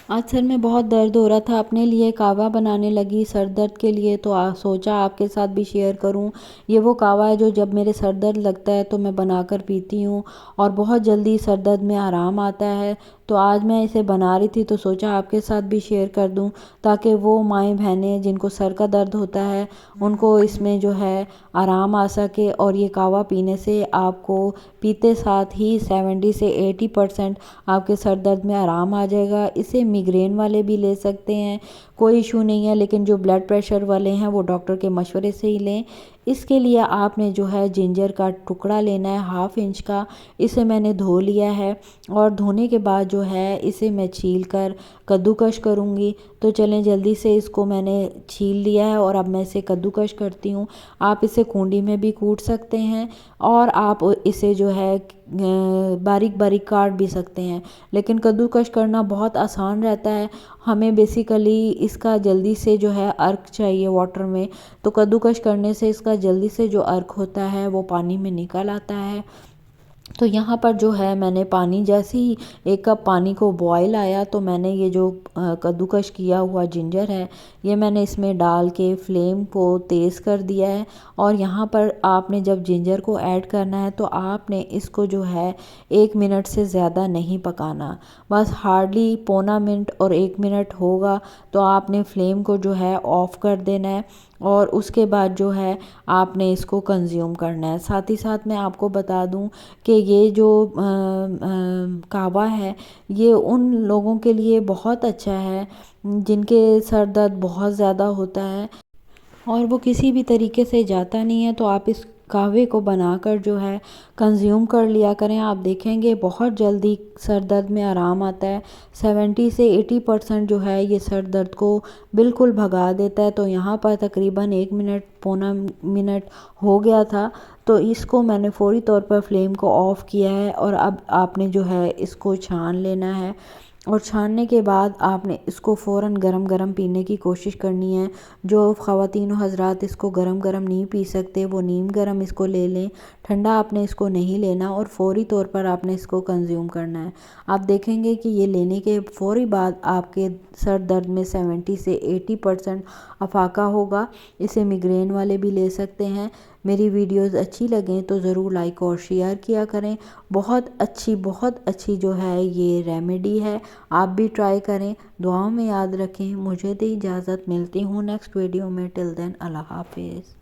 आज सर में बहुत दर्द हो रहा था, अपने लिए कावा बनाने लगी सर दर्द के लिए। तो सोचा आपके साथ भी शेयर करूं। ये वो कावा है जो जब मेरे सर दर्द लगता है तो मैं बनाकर पीती हूँ और बहुत जल्दी सर दर्द में आराम आता है। तो आज मैं इसे बना रही थी तो सोचा आपके साथ भी शेयर कर दूं, ताकि वो माएँ बहनें जिनको सर का दर्द होता है उनको इसमें जो है आराम आ सके। और ये कावा पीने से आपको पीते साथ ही 70 से 80% आपके सर दर्द में आराम आ जाएगा। इसे मिग्रेन वाले भी ले सकते हैं, कोई इशू नहीं है, लेकिन जो ब्लड प्रेशर वाले हैं वो डॉक्टर के मशवरे से ही लें। इसके लिए आपने जो है जिंजर का टुकड़ा लेना है 1/2 इंच का। इसे मैंने धो लिया है और धोने के बाद जो है इसे मैं छील कर कद्दूकश करूँगी। तो चलें जल्दी से, इसको मैंने छील लिया है और अब मैं इसे कद्दूकश करती हूँ। आप इसे कूंडी में भी कूट सकते हैं और आप इसे जो है बारीक बारीक काट भी सकते हैं, लेकिन कद्दूकश करना बहुत आसान रहता है। हमें बेसिकली इसका जल्दी से जो है अर्क चाहिए वाटर में, तो कद्दूकश करने से इसका जल्दी से जो अर्क होता है वो पानी में निकल आता है। तो यहाँ पर जो है मैंने पानी, जैसे ही 1 कप पानी को बॉयल आया तो मैंने ये जो कद्दूकश किया हुआ जिंजर है ये मैंने इसमें डाल के फ्लेम को तेज़ कर दिया है। और यहाँ पर आपने जब जिंजर को ऐड करना है तो आपने इसको जो है 1 मिनट से ज़्यादा नहीं पकाना, बस हार्डली पौना मिनट और 1 मिनट होगा तो आपने फ्लेम को जो है ऑफ़ कर देना है। और उसके बाद जो है आपने इसको कंज्यूम करना है। साथ ही साथ मैं आपको बता दूं कि ये जो कावा है ये उन लोगों के लिए बहुत अच्छा है जिनके सर दर्द बहुत ज़्यादा होता है और वो किसी भी तरीके से जाता नहीं है। तो आप इस कहवे को बनाकर जो है कंज्यूम कर लिया करें, आप देखेंगे बहुत जल्दी सर दर्द में आराम आता है। 70 से 80% जो है ये सर दर्द को बिल्कुल भगा देता है। तो यहाँ पर तकरीबन 1 मिनट पौना मिनट हो गया था, तो इसको मैंने फ़ौरी तौर पर फ्लेम को ऑफ़ किया है और अब आपने जो है इसको छान लेना है। और छानने के बाद आपने इसको फ़ौरन गरम गरम पीने की कोशिश करनी है। जो ख़वातीन व हज़रात इसको गरम गरम नहीं पी सकते वो नीम गरम इसको ले लें, ठंडा आपने इसको नहीं लेना और फ़ौरी तौर पर आपने इसको कंज्यूम करना है। आप देखेंगे कि ये लेने के फ़ौरी बाद आपके सर दर्द में 70 से 80% अफाका होगा। इसे मिग्रेन वाले भी ले सकते हैं। मेरी वीडियोस अच्छी लगें तो ज़रूर लाइक और शेयर किया करें। बहुत अच्छी जो है ये रेमेडी है, आप भी ट्राई करें। दुआओं में याद रखें। मुझे दी इजाज़त, मिलती हूँ नेक्स्ट वीडियो में। टिल देन अल्लाह हाफिज़।